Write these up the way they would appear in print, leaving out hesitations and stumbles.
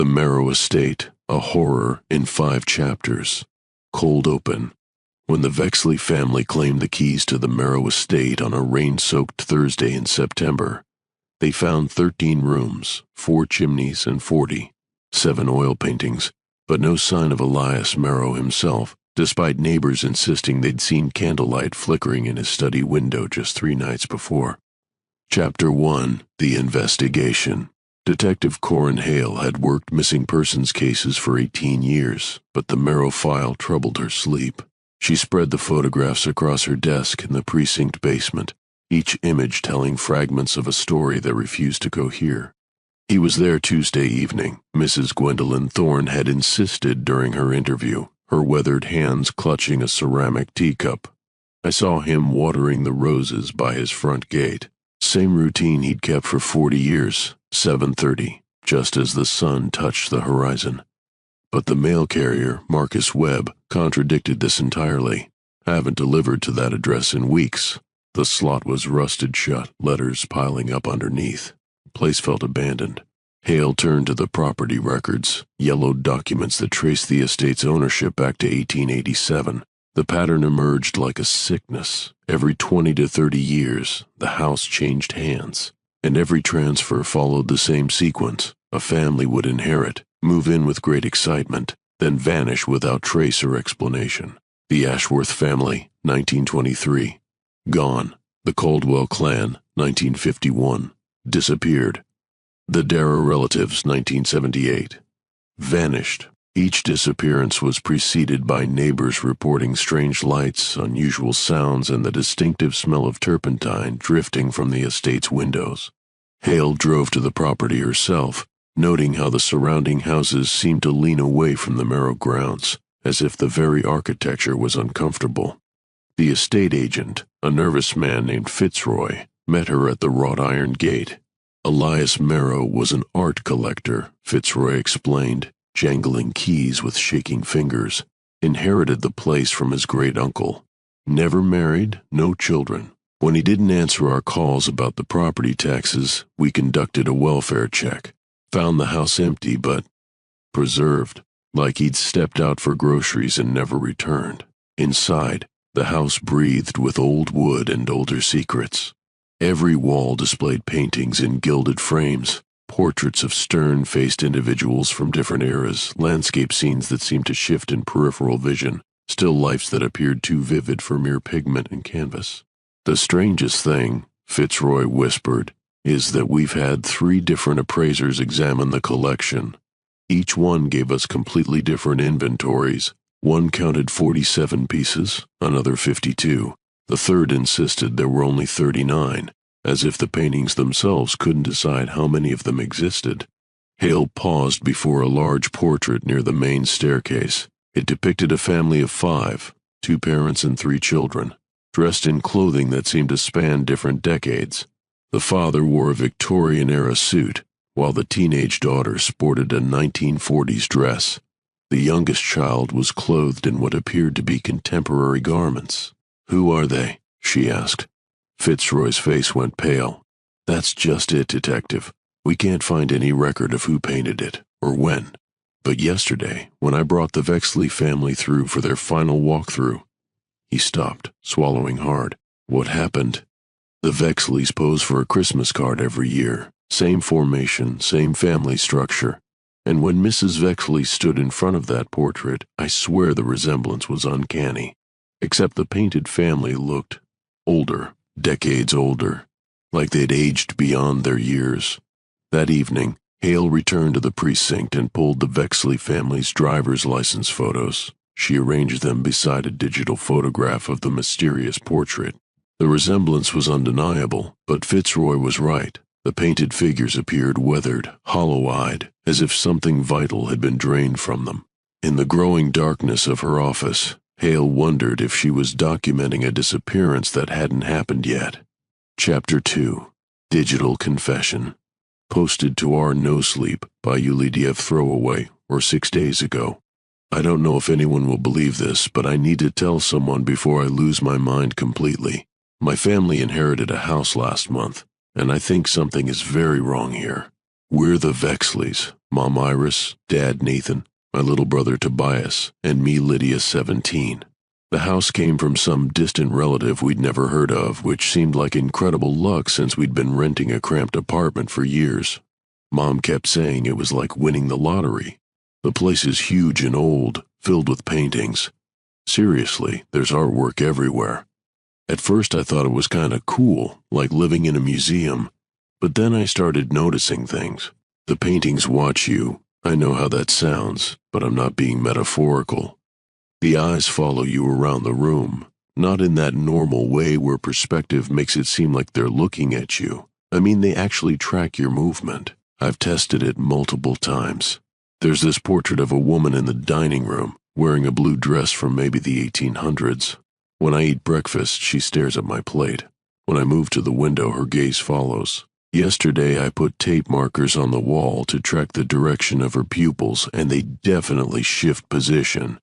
The Merrow Estate, a horror in 5 chapters. Cold open. When the Vexley family claimed the keys to the Merrow Estate on a rain-soaked Thursday in September, they found 13 rooms, 4 chimneys, and 47 oil paintings, but no sign of Elias Merrow himself, despite neighbors insisting they'd seen candlelight flickering in his study window just 3 nights before. Chapter 1: The Investigation. Detective Corin Hale had worked missing persons cases for 18 years, but the Merrow file troubled her sleep. She spread the photographs across her desk in the precinct basement, each image telling fragments of a story that refused to cohere. He was there Tuesday evening. Mrs. Gwendolyn Thorne had insisted during her interview, her weathered hands clutching a ceramic teacup. I saw him watering the roses by his front gate. Same routine he'd kept for 40 years, 7:30, just as the sun touched the horizon. But the mail carrier, Marcus Webb, contradicted this entirely. Haven't delivered to that address in weeks. The slot was rusted shut, letters piling up underneath. The place felt abandoned. Hale turned to the property records, yellowed documents that traced the estate's ownership back to 1887. The pattern emerged like a sickness. Every 20 to 30 years, the house changed hands, and every transfer followed the same sequence. A family would inherit, move in with great excitement, then vanish without trace or explanation. The Ashworth family, 1923. Gone. The Caldwell clan, 1951. Disappeared. The Darragh relatives, 1978. Vanished. Each disappearance was preceded by neighbors reporting strange lights, unusual sounds, and the distinctive smell of turpentine drifting from the estate's windows. Hale drove to the property herself, noting how the surrounding houses seemed to lean away from the Merrow grounds, as if the very architecture was uncomfortable. The estate agent, a nervous man named Fitzroy, met her at the wrought iron gate. Elias Merrow was an art collector, Fitzroy explained, jangling keys with shaking fingers. Inherited the place from his great-uncle. Never married, no children. When he didn't answer our calls about the property taxes, we conducted a welfare check. Found the house empty but preserved, like he'd stepped out for groceries and never returned. Inside, the house breathed with old wood and older secrets. Every wall displayed paintings in gilded frames, portraits of stern-faced individuals from different eras, landscape scenes that seemed to shift in peripheral vision, still lifes that appeared too vivid for mere pigment and canvas. The strangest thing, Fitzroy whispered, is that we've had 3 different appraisers examine the collection. Each one gave us completely different inventories. One counted 47 pieces, another 52. The third insisted there were only 39, as if the paintings themselves couldn't decide how many of them existed. Hale paused before a large portrait near the main staircase. It depicted a family of 5, 2 parents and 3 children, dressed in clothing that seemed to span different decades. The father wore a Victorian-era suit, while the teenage daughter sported a 1940s dress. The youngest child was clothed in what appeared to be contemporary garments. "Who are they?" she asked. Fitzroy's face went pale. "That's just it, Detective. We can't find any record of who painted it, or when. But yesterday, when I brought the Vexley family through for their final walkthrough..." He stopped, swallowing hard. "What happened?" "The Vexleys pose for a Christmas card every year. Same formation, same family structure. And when Mrs. Vexley stood in front of that portrait, I swear the resemblance was uncanny. Except the painted family looked older, decades older, like they'd aged beyond their years." That evening, Hale returned to the precinct and pulled the Vexley family's driver's license photos. She arranged them beside a digital photograph of the mysterious portrait. The resemblance was undeniable, but Fitzroy was right. The painted figures appeared weathered, hollow-eyed, as if something vital had been drained from them. In the growing darkness of her office, Hale wondered if she was documenting a disappearance that hadn't happened yet. Chapter 2: Digital Confession. Posted to our No Sleep by ULIDF Throwaway, or 6 days ago. I don't know if anyone will believe this, but I need to tell someone before I lose my mind completely. My family inherited a house last month, and I think something is very wrong here. We're the Vexleys, Mom Iris, Dad Nathan, my little brother Tobias, and me Lydia 17. The house came from some distant relative we'd never heard of, which seemed like incredible luck since we'd been renting a cramped apartment for years. Mom kept saying it was like winning the lottery. The place is huge and old, filled with paintings. Seriously, there's artwork everywhere. At first I thought it was kinda cool, like living in a museum, but then I started noticing things. The paintings watch you. I know how that sounds, but I'm not being metaphorical. The eyes follow you around the room, not in that normal way where perspective makes it seem like they're looking at you. I mean, they actually track your movement. I've tested it multiple times. There's this portrait of a woman in the dining room, wearing a blue dress from maybe the 1800s. When I eat breakfast, she stares at my plate. When I move to the window, her gaze follows. Yesterday, I put tape markers on the wall to track the direction of her pupils, and they definitely shift position.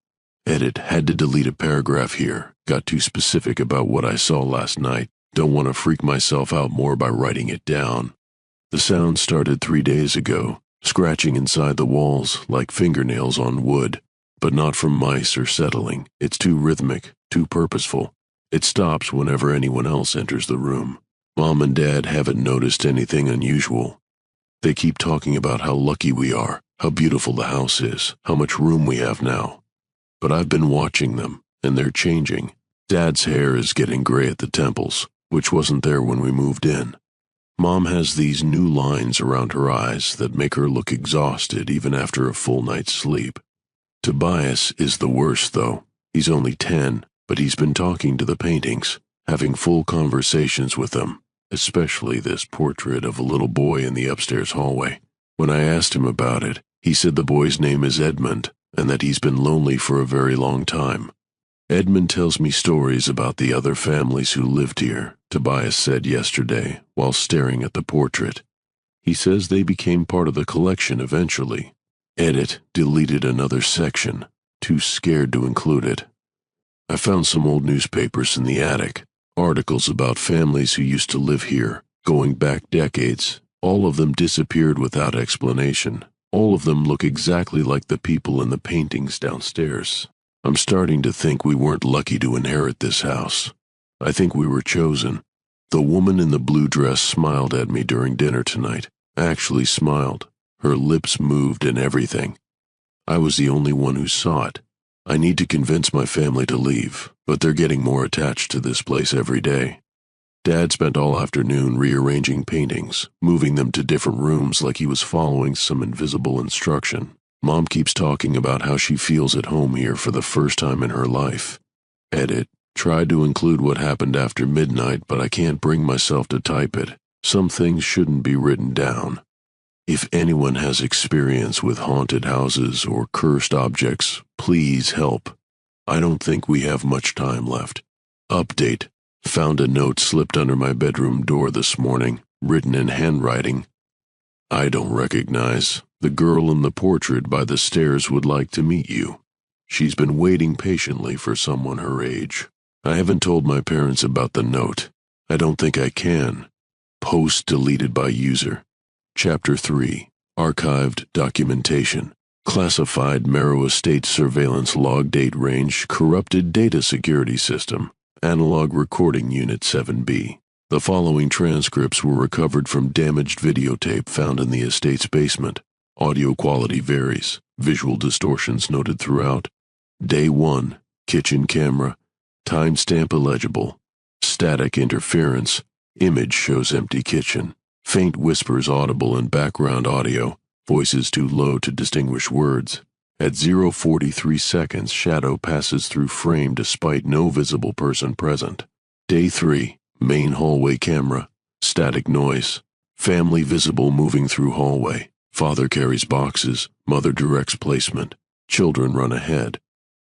Edit, had to delete a paragraph here. Got too specific about what I saw last night. Don't want to freak myself out more by writing it down. The sound started 3 days ago, scratching inside the walls like fingernails on wood, but not from mice or settling. It's too rhythmic, too purposeful. It stops whenever anyone else enters the room. Mom and Dad haven't noticed anything unusual. They keep talking about how lucky we are, how beautiful the house is, how much room we have now. But I've been watching them, and they're changing. Dad's hair is getting gray at the temples, which wasn't there when we moved in. Mom has these new lines around her eyes that make her look exhausted even after a full night's sleep. Tobias is the worst, though. He's only 10, but he's been talking to the paintings, having full conversations with them, especially this portrait of a little boy in the upstairs hallway. When I asked him about it, he said the boy's name is Edmund, and that he's been lonely for a very long time. Edmund tells me stories about the other families who lived here, Tobias said yesterday, while staring at the portrait. He says they became part of the collection eventually. Edit, deleted another section, too scared to include it. I found some old newspapers in the attic, articles about families who used to live here, going back decades. All of them disappeared without explanation. All of them look exactly like the people in the paintings downstairs. I'm starting to think we weren't lucky to inherit this house. I think we were chosen. The woman in the blue dress smiled at me during dinner tonight. Actually smiled. Her lips moved and everything. I was the only one who saw it. I need to convince my family to leave, but they're getting more attached to this place every day. Dad spent all afternoon rearranging paintings, moving them to different rooms like he was following some invisible instruction. Mom keeps talking about how she feels at home here for the first time in her life. Edit. Tried to include what happened after midnight, but I can't bring myself to type it. Some things shouldn't be written down. If anyone has experience with haunted houses or cursed objects, please help. I don't think we have much time left. Update. Found a note slipped under my bedroom door this morning, written in handwriting. I don't recognize. The girl in the portrait by the stairs would like to meet you. She's been waiting patiently for someone her age. I haven't told my parents about the note. I don't think I can. Post deleted by user. Chapter 3. Archived documentation. Classified Merrow Estate surveillance log date range corrupted data security system. Analog recording unit 7B. The following transcripts were recovered from damaged videotape found in the estate's basement. Audio quality varies. Visual distortions noted throughout. Day 1. Kitchen camera. Timestamp illegible. Static interference. Image shows empty kitchen. Faint whispers audible in background audio. Voices too low to distinguish words. At 0:43 seconds, shadow passes through frame despite no visible person present. Day 3. Main hallway camera. Static noise. Family visible moving through hallway. Father carries boxes. Mother directs placement. Children run ahead.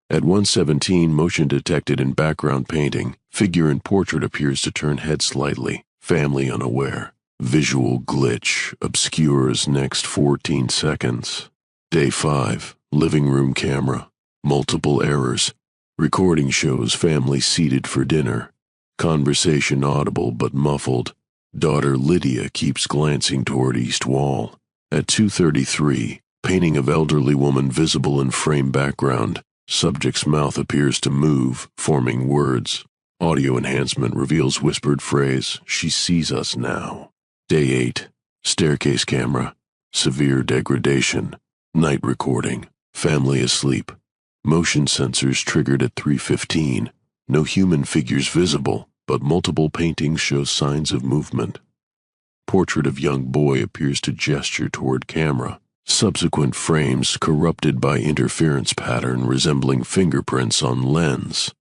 At 1:17, motion detected in background painting. Figure in portrait appears to turn head slightly. Family unaware. Visual glitch obscures next 14 seconds. Day 5. Living room camera. Multiple errors. Recording shows family seated for dinner. Conversation audible but muffled. Daughter Lydia keeps glancing toward east wall. At 2:33, painting of elderly woman visible in frame background. Subject's mouth appears to move, forming words. Audio enhancement reveals whispered phrase, "She sees us now." Day 8. Staircase camera. Severe degradation. Night recording. Family asleep. Motion sensors triggered at 3:15. No human figures visible, but multiple paintings show signs of movement. Portrait of young boy appears to gesture toward camera. Subsequent frames corrupted by interference pattern resembling fingerprints on lens.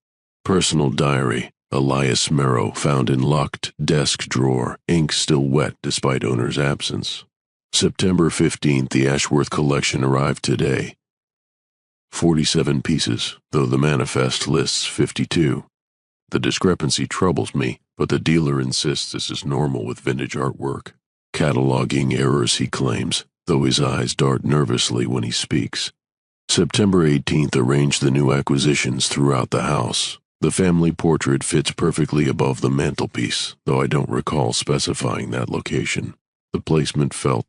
Personal diary. Elias Merrow found in locked desk drawer, ink still wet despite owner's absence. September 15th, the Ashworth collection arrived today. 47 pieces, though the manifest lists 52. The discrepancy troubles me, but the dealer insists this is normal with vintage artwork. Cataloging errors, he claims, though his eyes dart nervously when he speaks. September 18th arranged the new acquisitions throughout the house. The family portrait fits perfectly above the mantelpiece, though I don't recall specifying that location. The placement felt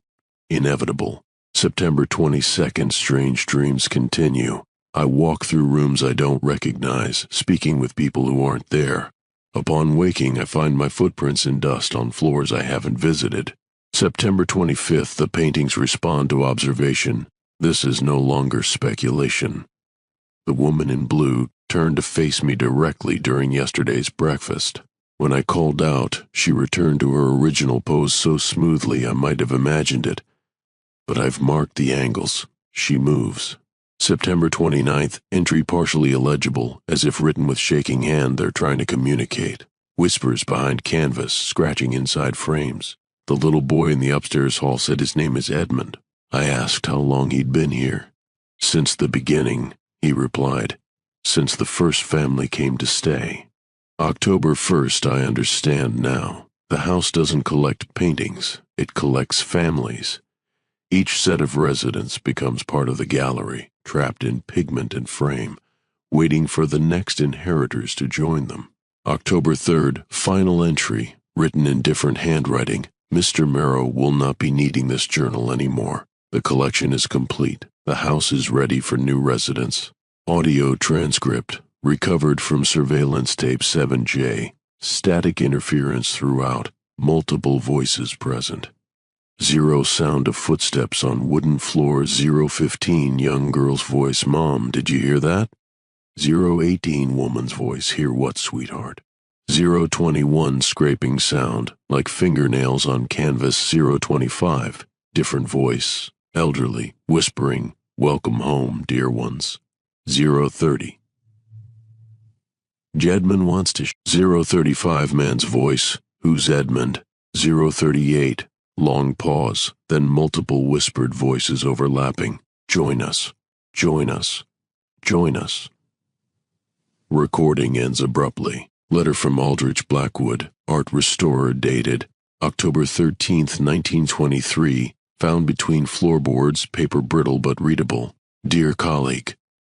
inevitable. September 22nd, strange dreams continue. I walk through rooms I don't recognize, speaking with people who aren't there. Upon waking, I find my footprints in dust on floors I haven't visited. September 25th, the paintings respond to observation. This is no longer speculation. The woman in blue turned to face me directly during yesterday's breakfast. When I called out, she returned to her original pose so smoothly I might have imagined it. But I've marked the angles. She moves. September 29th, entry partially illegible, as if written with shaking hand they're trying to communicate. Whispers behind canvas, scratching inside frames. The little boy in the upstairs hall said his name is Edmund. I asked how long he'd been here. "Since the beginning," he replied. "Since the first family came to stay." October 1st, I understand now. The house doesn't collect paintings, it collects families. Each set of residents becomes part of the gallery, trapped in pigment and frame, waiting for the next inheritors to join them. October 3rd, final entry, written in different handwriting. Mr. Merrow will not be needing this journal anymore. The collection is complete. The house is ready for new residents. Audio transcript, recovered from surveillance tape 7J. Static interference throughout. Multiple voices present. 0 sound of footsteps on wooden floor. 0:15 young girl's voice. "Mom, did you hear that?" 0:18 woman's voice. "Hear what, sweetheart?" 0:21 scraping sound, like fingernails on canvas. 0:25 different voice, elderly, whispering, "Welcome home, dear ones." 0:30 Jedman wants to 0:35 man's voice. "Who's Edmund?" 0:38 long pause, then multiple whispered voices overlapping. "Join us, join us, join us." Recording ends abruptly. Letter from Aldrich Blackwood, art restorer, dated October 13th, 1923, found between floorboards, paper brittle but readable. "Dear colleague,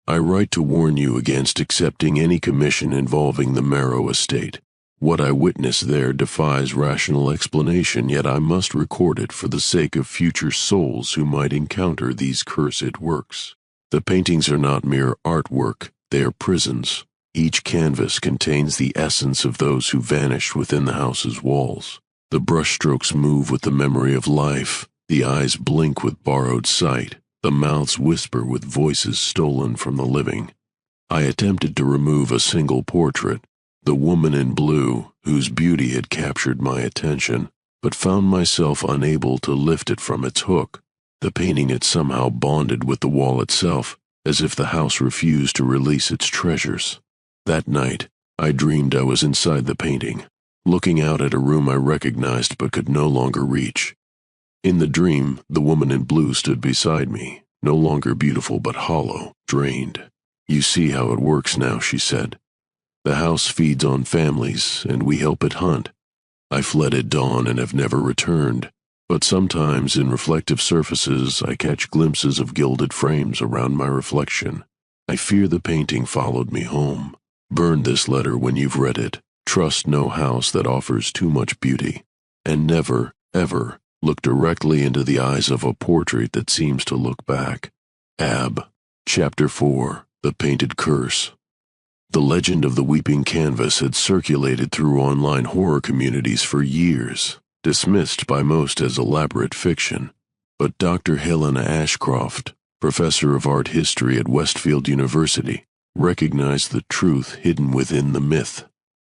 I write to warn you against accepting any commission involving the Merrow Estate. What I witnessed there defies rational explanation, yet I must record it for the sake of future souls who might encounter these cursed works. The paintings are not mere artwork, they are prisons. Each canvas contains the essence of those who vanished within the house's walls. The brushstrokes move with the memory of life, the eyes blink with borrowed sight, the mouths whisper with voices stolen from the living. I attempted to remove a single portrait, the woman in blue, whose beauty had captured my attention, but found myself unable to lift it from its hook. The painting had somehow bonded with the wall itself, as if the house refused to release its treasures. That night, I dreamed I was inside the painting, looking out at a room I recognized but could no longer reach. In the dream, the woman in blue stood beside me, no longer beautiful but hollow, drained. "You see how it works now," she said. "The house feeds on families, and we help it hunt. I fled at dawn and have never returned, but sometimes in reflective surfaces I catch glimpses of gilded frames around my reflection. I fear the painting followed me home. Burn this letter when you've read it. Trust no house that offers too much beauty, and never, ever look directly into the eyes of a portrait that seems to look back. Ab. Chapter 4. The Painted Curse. The legend of the weeping canvas had circulated through online horror communities for years, dismissed by most as elaborate fiction. But Dr. Helena Ashcroft, professor of art history at Westfield University, recognized the truth hidden within the myth.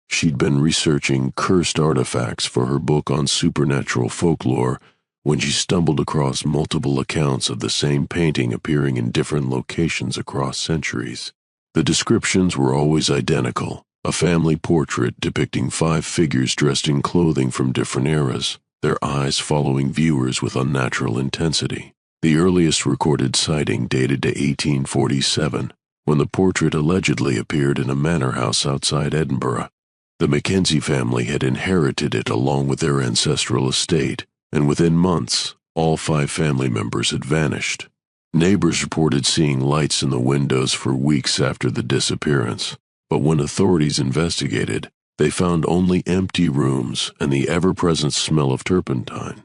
She'd been researching cursed artifacts for her book on supernatural folklore when she stumbled across multiple accounts of the same painting appearing in different locations across centuries. The descriptions were always identical, a family portrait depicting 5 figures dressed in clothing from different eras, their eyes following viewers with unnatural intensity. The earliest recorded sighting dated to 1847, when the portrait allegedly appeared in a manor house outside Edinburgh. The Mackenzie family had inherited it along with their ancestral estate, and within months, all 5 family members had vanished. Neighbors reported seeing lights in the windows for weeks after the disappearance, but when authorities investigated, they found only empty rooms and the ever-present smell of turpentine.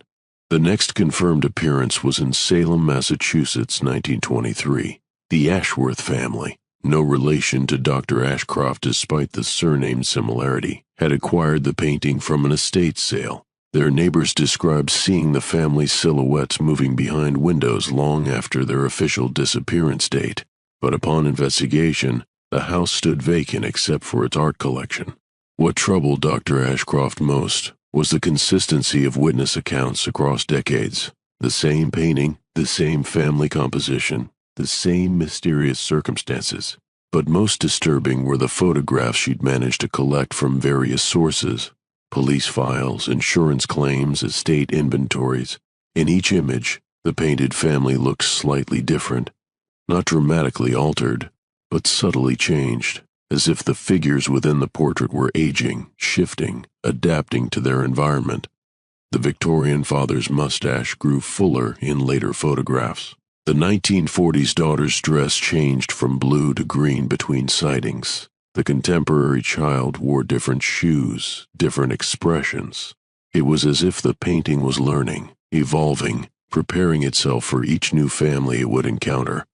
The next confirmed appearance was in Salem, Massachusetts, 1923. The Ashworth family, no relation to Dr. Ashcroft despite the surname similarity, had acquired the painting from an estate sale. Their neighbors described seeing the family's silhouettes moving behind windows long after their official disappearance date, but upon investigation, the house stood vacant except for its art collection. What troubled Dr. Ashcroft most was the consistency of witness accounts across decades. The same painting, the same family composition, the same mysterious circumstances. But most disturbing were the photographs she'd managed to collect from various sources. Police files, insurance claims, estate inventories. In each image, the painted family looked slightly different, not dramatically altered, but subtly changed, as if the figures within the portrait were aging, shifting, adapting to their environment. The Victorian father's mustache grew fuller in later photographs. The 1940s daughter's dress changed from blue to green between sightings. The contemporary child wore different shoes, different expressions. It was as if the painting was learning, evolving, preparing itself for each new family it would encounter.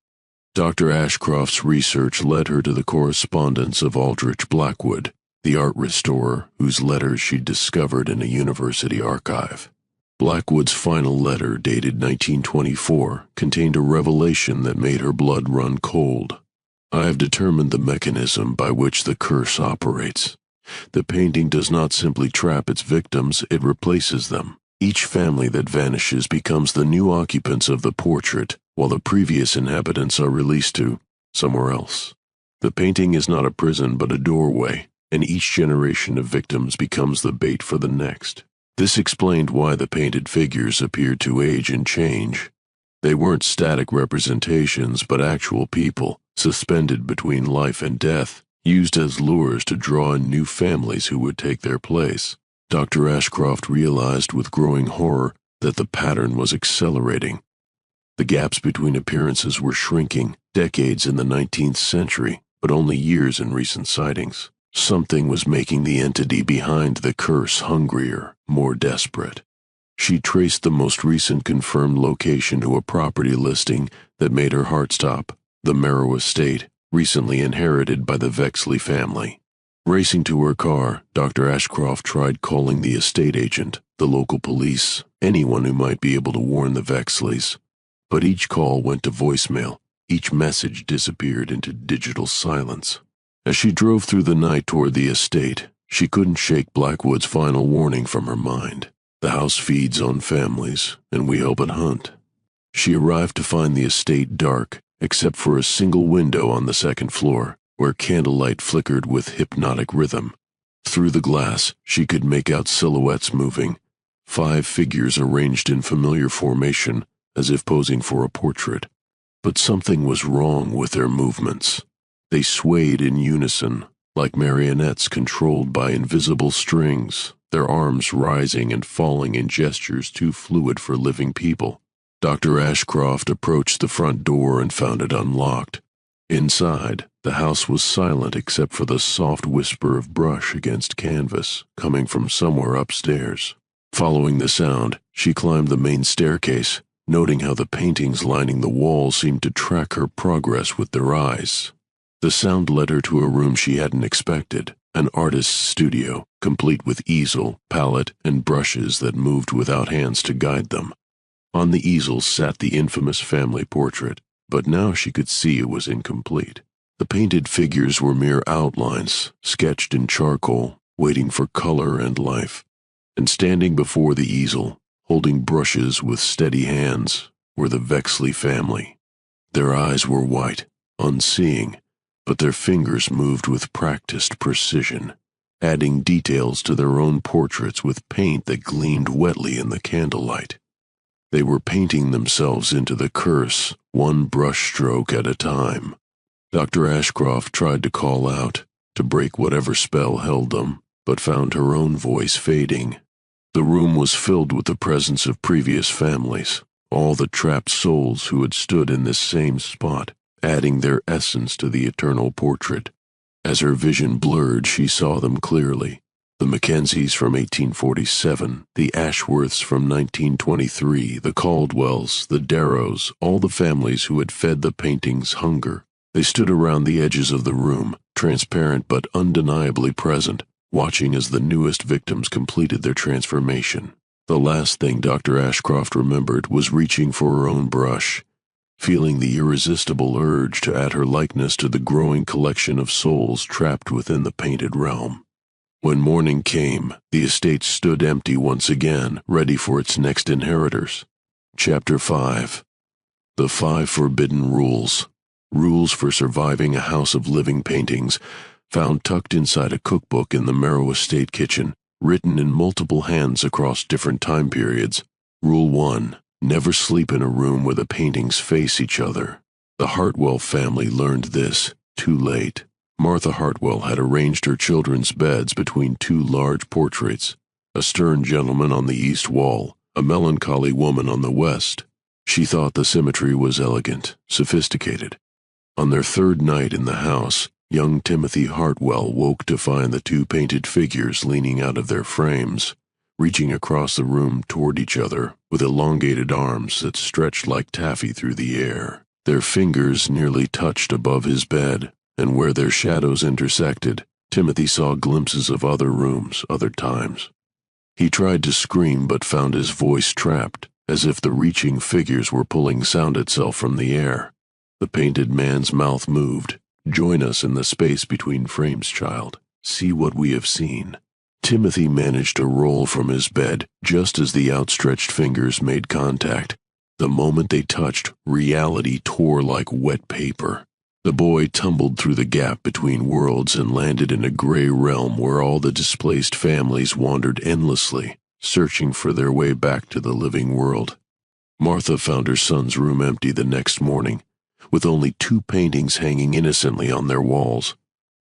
Dr. Ashcroft's research led her to the correspondence of Aldrich Blackwood, the art restorer whose letters she'd discovered in a university archive. Blackwood's final letter, dated 1924, contained a revelation that made her blood run cold. I have determined the mechanism by which the curse operates. The painting does not simply trap its victims, it replaces them. Each family that vanishes becomes the new occupants of the portrait, while the previous inhabitants are released to somewhere else. The painting is not a prison but a doorway, and each generation of victims becomes the bait for the next. This explained why the painted figures appeared to age and change. They weren't static representations but actual people, suspended between life and death, used as lures to draw in new families who would take their place. Dr. Ashcroft realized with growing horror that the pattern was accelerating. The gaps between appearances were shrinking, decades in the 19th century, but only years in recent sightings. Something was making the entity behind the curse hungrier, more desperate. She traced the most recent confirmed location to a property listing that made her heart stop, the Merrow Estate, recently inherited by the Vexley family. Racing to her car, Dr. Ashcroft tried calling the estate agent, the local police, anyone who might be able to warn the Vexleys. But each call went to voicemail, each message disappeared into digital silence. As she drove through the night toward the estate, she couldn't shake Blackwood's final warning from her mind. The house feeds on families, and we help it hunt. She arrived to find the estate dark, except for a single window on the second floor, where candlelight flickered with hypnotic rhythm. Through the glass, she could make out silhouettes moving, 5 figures arranged in familiar formation, as if posing for a portrait. But something was wrong with their movements. They swayed in unison, like marionettes controlled by invisible strings, their arms rising and falling in gestures too fluid for living people. Dr. Ashcroft approached the front door and found it unlocked. Inside, the house was silent except for the soft whisper of brush against canvas coming from somewhere upstairs. Following the sound, she climbed the main staircase, noting how the paintings lining the wall seemed to track her progress with their eyes. The sound led her to a room she hadn't expected, an artist's studio, complete with easel, palette, and brushes that moved without hands to guide them. On the easel sat the infamous family portrait, but now she could see it was incomplete. The painted figures were mere outlines, sketched in charcoal, waiting for color and life. And standing before the easel, holding brushes with steady hands, were the Vexley family. Their eyes were white, unseeing, but their fingers moved with practiced precision, adding details to their own portraits with paint that gleamed wetly in the candlelight. They were painting themselves into the curse, one brush stroke at a time. Dr. Ashcroft tried to call out, to break whatever spell held them, but found her own voice fading. The room was filled with the presence of previous families, all the trapped souls who had stood in this same spot, adding their essence to the eternal portrait. As her vision blurred, she saw them clearly. The Mackenzies from 1847, the Ashworths from 1923, the Caldwells, the Darrows, all the families who had fed the painting's hunger. They stood around the edges of the room, transparent but undeniably present, watching as the newest victims completed their transformation. The last thing Dr. Ashcroft remembered was reaching for her own brush, feeling the irresistible urge to add her likeness to the growing collection of souls trapped within the painted realm. When morning came, the estate stood empty once again, ready for its next inheritors. Chapter 5. The 5 Forbidden Rules. Rules for surviving a house of living paintings, found tucked inside a cookbook in the Merrow Estate kitchen, written in multiple hands across different time periods. Rule 1. Never sleep in a room where the paintings face each other. The Hartwell family learned this too late. Martha Hartwell had arranged her children's beds between two large portraits, a stern gentleman on the east wall, a melancholy woman on the west. She thought the symmetry was elegant, sophisticated. On their third night in the house, young Timothy Hartwell woke to find the two painted figures leaning out of their frames, reaching across the room toward each other with elongated arms that stretched like taffy through the air. Their fingers nearly touched above his bed, and where their shadows intersected, Timothy saw glimpses of other rooms, other times. He tried to scream but found his voice trapped, as if the reaching figures were pulling sound itself from the air. The painted man's mouth moved. "Join us in the space between frames, child. See what we have seen." Timothy managed to roll from his bed just as the outstretched fingers made contact. The moment they touched, reality tore like wet paper. The boy tumbled through the gap between worlds and landed in a gray realm where all the displaced families wandered endlessly, searching for their way back to the living world. Martha found her son's room empty the next morning, with only 2 paintings hanging innocently on their walls.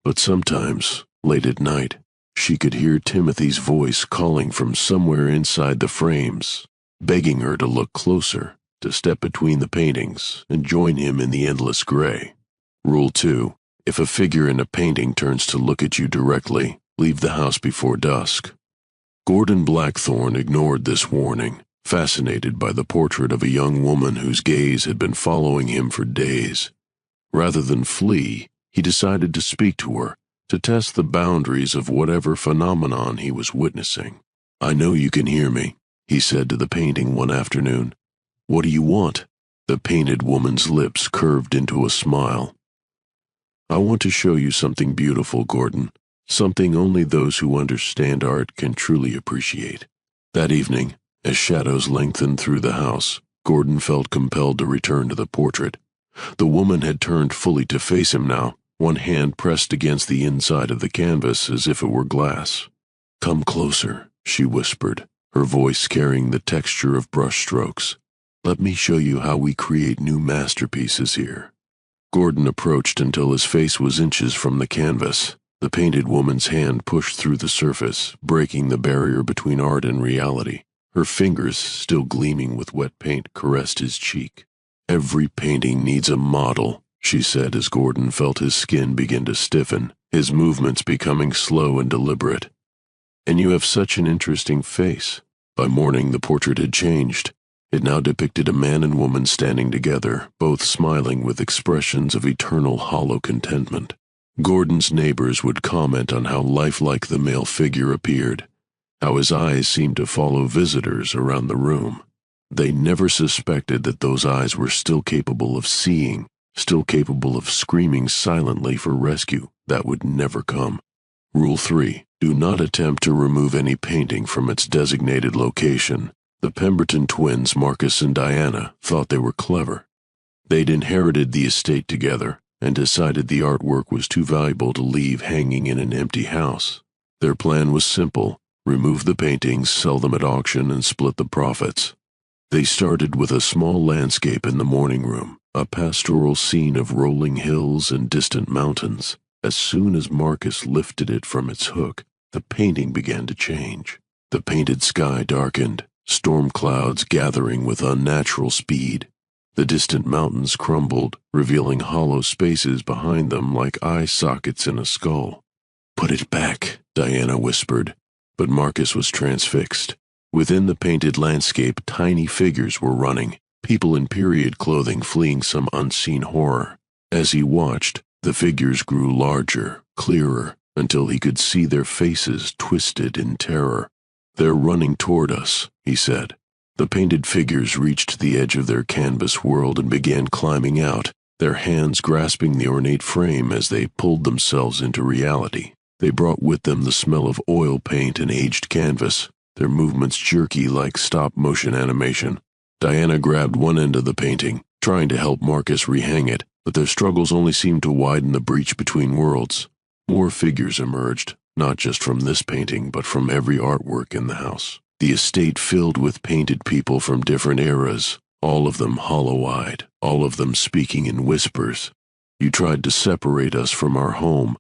But sometimes, late at night, she could hear Timothy's voice calling from somewhere inside the frames, begging her to look closer, to step between the paintings and join him in the endless gray. Rule 2. If a figure in a painting turns to look at you directly, leave the house before dusk. Gordon Blackthorne ignored this warning, fascinated by the portrait of a young woman whose gaze had been following him for days. Rather than flee, he decided to speak to her, to test the boundaries of whatever phenomenon he was witnessing. "I know you can hear me," he said to the painting one afternoon. "What do you want?" The painted woman's lips curved into a smile. "I want to show you something beautiful, Gordon, something only those who understand art can truly appreciate." That evening, as shadows lengthened through the house, Gordon felt compelled to return to the portrait. The woman had turned fully to face him now, one hand pressed against the inside of the canvas as if it were glass. "Come closer," she whispered, her voice carrying the texture of brushstrokes. "Let me show you how we create new masterpieces here." Gordon approached until his face was inches from the canvas. The painted woman's hand pushed through the surface, breaking the barrier between art and reality. Her fingers, still gleaming with wet paint, caressed his cheek. "Every painting needs a model," she said as Gordon felt his skin begin to stiffen, his movements becoming slow and deliberate. "And you have such an interesting face. By morning, the portrait had changed. It now depicted a man and woman standing together, both smiling with expressions of eternal hollow contentment. Gordon's neighbors would comment on how lifelike the male figure appeared, how his eyes seemed to follow visitors around the room. They never suspected that those eyes were still capable of seeing, still capable of screaming silently for rescue that would never come. Rule 3. Do not attempt to remove any painting from its designated location. The Pemberton twins, Marcus and Diana, thought they were clever. They'd inherited the estate together and decided the artwork was too valuable to leave hanging in an empty house. Their plan was simple: remove the paintings, sell them at auction, and split the profits. They started with a small landscape in the morning room, a pastoral scene of rolling hills and distant mountains. As soon as Marcus lifted it from its hook, the painting began to change. The painted sky darkened, storm clouds gathering with unnatural speed. The distant mountains crumbled, revealing hollow spaces behind them like eye sockets in a skull. "Put it back," Diana whispered, but Marcus was transfixed. Within the painted landscape, tiny figures were running, people in period clothing fleeing some unseen horror. As he watched, the figures grew larger, clearer, until he could see their faces twisted in terror. "They're running toward us," he said. The painted figures reached the edge of their canvas world and began climbing out, their hands grasping the ornate frame as they pulled themselves into reality. They brought with them the smell of oil paint and aged canvas, their movements jerky like stop-motion animation. Diana grabbed one end of the painting, trying to help Marcus rehang it, but their struggles only seemed to widen the breach between worlds. More figures emerged, not just from this painting, but from every artwork in the house. The estate filled with painted people from different eras, all of them hollow-eyed, all of them speaking in whispers. "You tried to separate us from our home.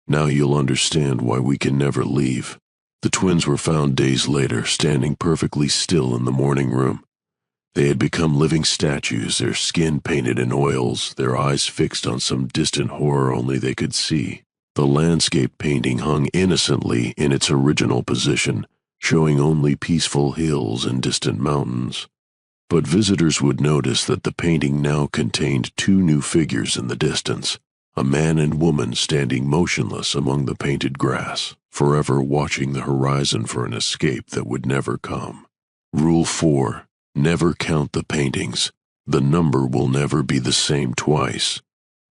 Now you'll understand why we can never leave." The twins were found days later, standing perfectly still in the morning room. They had become living statues, their skin painted in oils, their eyes fixed on some distant horror only they could see. The landscape painting hung innocently in its original position, showing only peaceful hills and distant mountains. But visitors would notice that the painting now contained two new figures in the distance, a man and woman standing motionless among the painted grass, forever watching the horizon for an escape that would never come. Rule 4. Never count the paintings. The number will never be the same twice.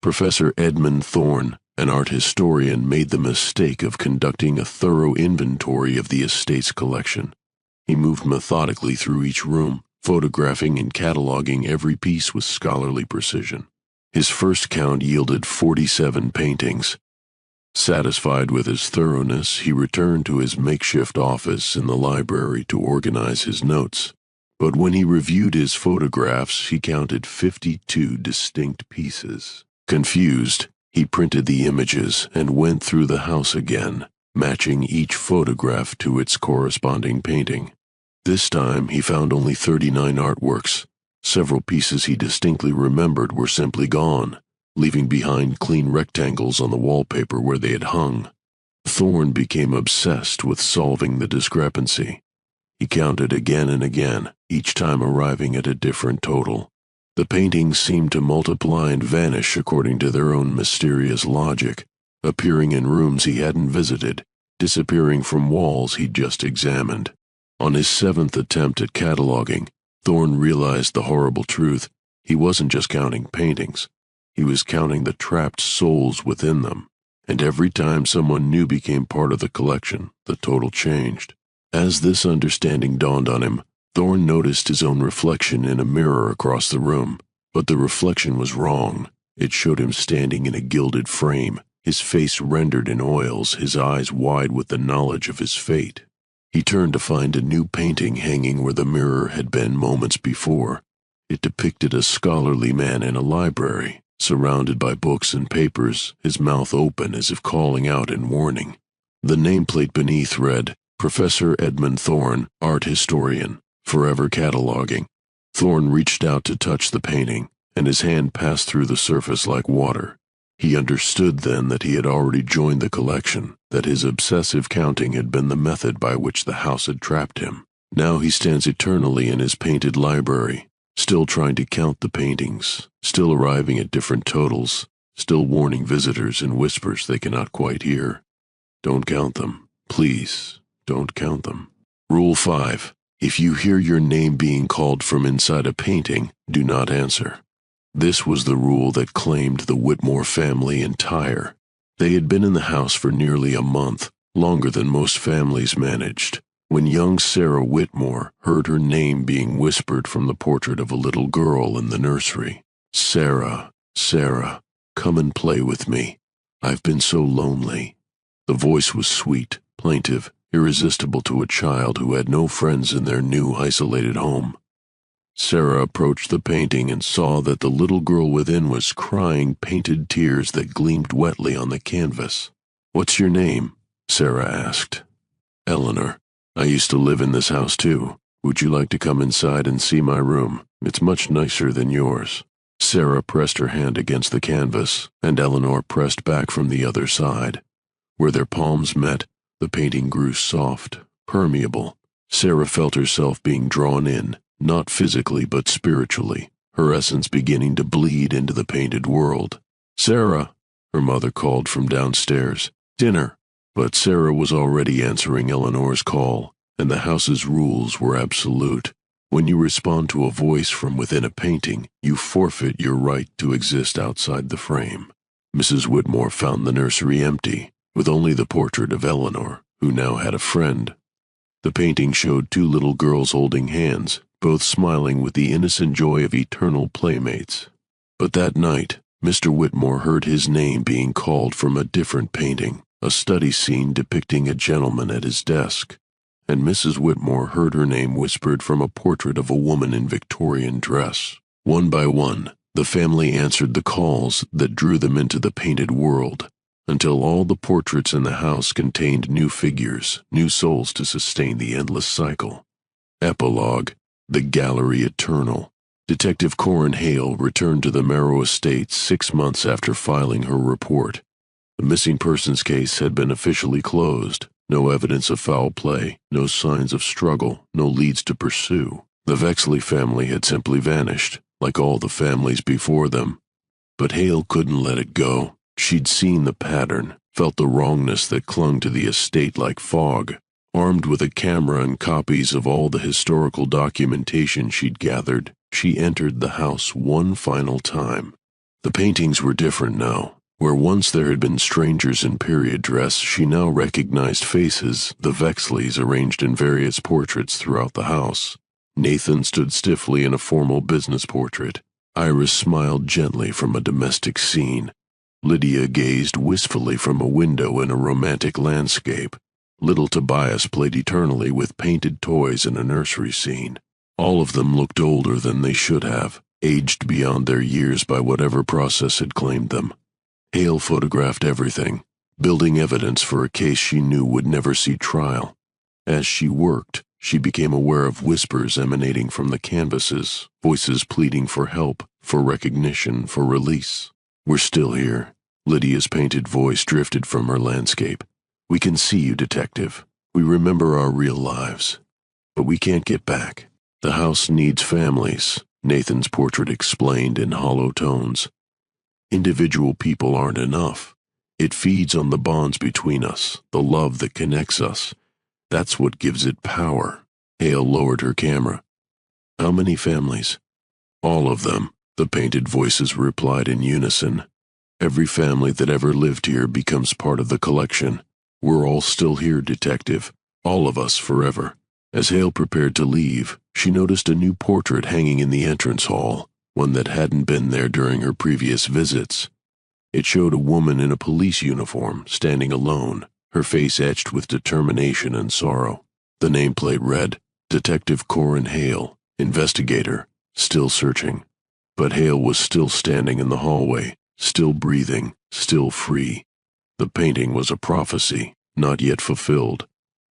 Professor Edmund Thorne, an art historian, made the mistake of conducting a thorough inventory of the estate's collection. He moved methodically through each room, photographing and cataloging every piece with scholarly precision. His first count yielded 47 paintings. Satisfied with his thoroughness, he returned to his makeshift office in the library to organize his notes. But when he reviewed his photographs, he counted 52 distinct pieces. Confused, he printed the images and went through the house again, matching each photograph to its corresponding painting. This time he found only 39 artworks. Several pieces he distinctly remembered were simply gone, leaving behind clean rectangles on the wallpaper where they had hung. Thorne became obsessed with solving the discrepancy. He counted again and again, each time arriving at a different total. The paintings seemed to multiply and vanish according to their own mysterious logic, appearing in rooms he hadn't visited, disappearing from walls he'd just examined. On his 7th attempt at cataloging, Thorne realized the horrible truth. He wasn't just counting paintings. He was counting the trapped souls within them, and every time someone new became part of the collection, the total changed. As this understanding dawned on him, Thorne noticed his own reflection in a mirror across the room, but the reflection was wrong. It showed him standing in a gilded frame, his face rendered in oils, his eyes wide with the knowledge of his fate. He turned to find a new painting hanging where the mirror had been moments before. It depicted a scholarly man in a library, surrounded by books and papers, his mouth open as if calling out in warning. The nameplate beneath read, "Professor Edmund Thorne, Art Historian, Forever Cataloging." Thorne reached out to touch the painting, and his hand passed through the surface like water. He understood then that he had already joined the collection, that his obsessive counting had been the method by which the house had trapped him. Now he stands eternally in his painted library, still trying to count the paintings, still arriving at different totals, still warning visitors in whispers they cannot quite hear. Don't count them. Please, don't count them. Rule 5. If you hear your name being called from inside a painting, do not answer. This was the rule that claimed the Whitmore family entire. They had been in the house for nearly a month, longer than most families managed, when young Sarah Whitmore heard her name being whispered from the portrait of a little girl in the nursery. Sarah, Sarah, come and play with me. I've been so lonely. The voice was sweet, plaintive, irresistible to a child who had no friends in their new isolated home. Sarah approached the painting and saw that the little girl within was crying painted tears that gleamed wetly on the canvas. "What's your name?" Sarah asked. "Eleanor. I used to live in this house too. Would you like to come inside and see my room? It's much nicer than yours." Sarah pressed her hand against the canvas, and Eleanor pressed back from the other side. Where their palms met, the painting grew soft, permeable. Sarah felt herself being drawn in, not physically but spiritually, her essence beginning to bleed into the painted world. "Sarah," her mother called from downstairs. "Dinner." But Sarah was already answering Eleanor's call, and the house's rules were absolute. When you respond to a voice from within a painting, you forfeit your right to exist outside the frame. Mrs. Whitmore found the nursery empty, with only the portrait of Eleanor, who now had a friend. The painting showed two little girls holding hands, both smiling with the innocent joy of eternal playmates. But that night, Mr. Whitmore heard his name being called from a different painting, a study scene depicting a gentleman at his desk, and Mrs. Whitmore heard her name whispered from a portrait of a woman in Victorian dress. One by one, the family answered the calls that drew them into the painted world, until all the portraits in the house contained new figures, new souls to sustain the endless cycle. Epilogue: The Gallery Eternal. Detective Corin Hale returned to the Merrow Estate 6 months after filing her report. The missing persons case had been officially closed. No evidence of foul play, no signs of struggle, no leads to pursue. The Vexley family had simply vanished, like all the families before them. But Hale couldn't let it go. She'd seen the pattern, felt the wrongness that clung to the estate like fog. Armed with a camera and copies of all the historical documentation she'd gathered, she entered the house one final time. The paintings were different now. Where once there had been strangers in period dress, she now recognized faces, the Vexleys arranged in various portraits throughout the house. Nathan stood stiffly in a formal business portrait. Iris smiled gently from a domestic scene. Lydia gazed wistfully from a window in a romantic landscape. Little Tobias played eternally with painted toys in a nursery scene. All of them looked older than they should have, aged beyond their years by whatever process had claimed them. Hale photographed everything, building evidence for a case she knew would never see trial. As she worked, she became aware of whispers emanating from the canvases, voices pleading for help, for recognition, for release. "We're still here." Lydia's painted voice drifted from her landscape. "We can see you, detective. We remember our real lives. But we can't get back. The house needs families," Nathan's portrait explained in hollow tones. "Individual people aren't enough. It feeds on the bonds between us, the love that connects us. That's what gives it power." Hale lowered her camera. "How many families?" "All of them," the painted voices replied in unison. "Every family that ever lived here becomes part of the collection. We're all still here, detective. All of us forever." As Hale prepared to leave, she noticed a new portrait hanging in the entrance hall, one that hadn't been there during her previous visits. It showed a woman in a police uniform, standing alone, her face etched with determination and sorrow. The nameplate read, "Detective Corin Hale, Investigator, still searching." But Hale was still standing in the hallway, still breathing, still free. The painting was a prophecy, not yet fulfilled.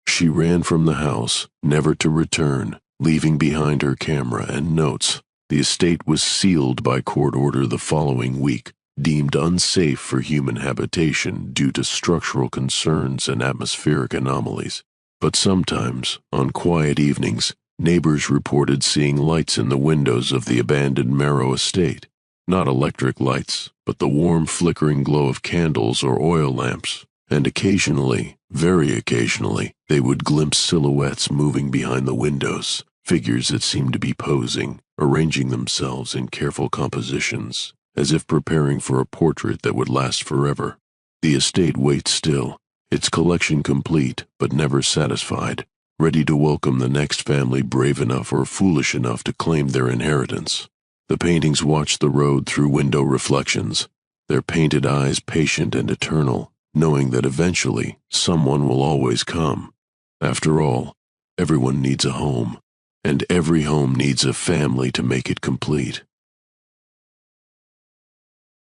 She ran from the house, never to return, leaving behind her camera and notes. The estate was sealed by court order the following week, deemed unsafe for human habitation due to structural concerns and atmospheric anomalies. But sometimes, on quiet evenings, neighbors reported seeing lights in the windows of the abandoned Merrow Estate. Not electric lights, but the warm flickering glow of candles or oil lamps. And occasionally, very occasionally, they would glimpse silhouettes moving behind the windows, figures that seemed to be posing, arranging themselves in careful compositions, as if preparing for a portrait that would last forever. The estate waits still, its collection complete but never satisfied, ready to welcome the next family brave enough or foolish enough to claim their inheritance. The paintings watch the road through window reflections, their painted eyes patient and eternal, knowing that eventually someone will always come. After all, everyone needs a home, and every home needs a family to make it complete.